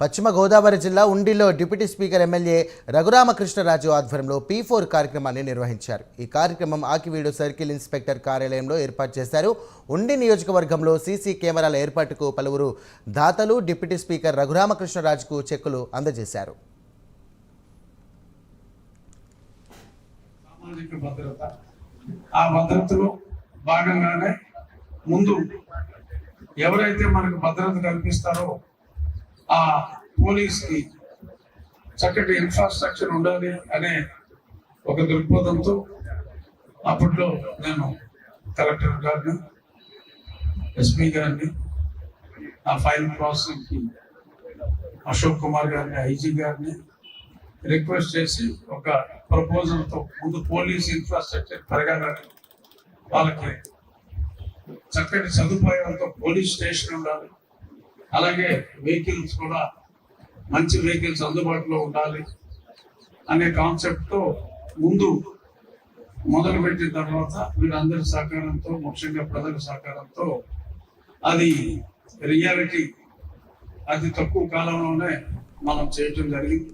పశ్చిమ గోదావరి జిల్లా ఉండిలో deputy speaker MLA Raghuramakrishnaraju ఆధ్వర్యంలో P4 కార్యక్రమాన్ని నిర్వహించారు. ఈ కార్యక్రమం ఆకివీడు సర్కిల్ ఇన్స్పెక్టర్ కార్యాలయంలో ఏర్పాటు చేశారు. ఉండి నియోజకవర్గంలో సీసీ కెమెరాల ఏర్పాటుకు పలువురు దాతలు డిప్యూటీ స్పీకర్ రఘురామకృష్ణరాజుకు చెక్కులు అందజేశారు. సామాజిక భద్రత ఆ భద్రతలో భాగంగానే ముందు ఎవరైతే మనకు భద్రత కల్పిస్తారో ఆ పోలీస్కి చక్కటి ఇన్ఫ్రాస్ట్రక్చర్ ఉండాలి అనే ఒక దృక్పథంతో అప్పట్లో నేను కలెక్టర్ గారిని, ఎస్పీ గారిని, ఆ ఫైల్ ప్రాసెసింగ్కి అశోక్ కుమార్ గారిని, ఐజీ గారిని రిక్వెస్ట్ చేసి ఒక ప్రపోజల్తో ముందు పోలీస్ ఇన్ఫ్రాస్ట్రక్చర్ పెరగాలని, వాళ్ళకి చక్కటి సదుపాయాలతో పోలీస్ స్టేషన్ ఉండాలి, అలాగే వెహికల్స్ కూడా మంచి వెహికల్స్ అందుబాటులో ఉండాలి అనే కాన్సెప్ట్తో ముందు మొదలుపెట్టిన తర్వాత వీరందరి సహకారంతో, ముఖ్యంగా ప్రజల సహకారంతో అది రియాలిటీ అతి తక్కువ కాలంలోనే మనం చేయటం జరిగింది.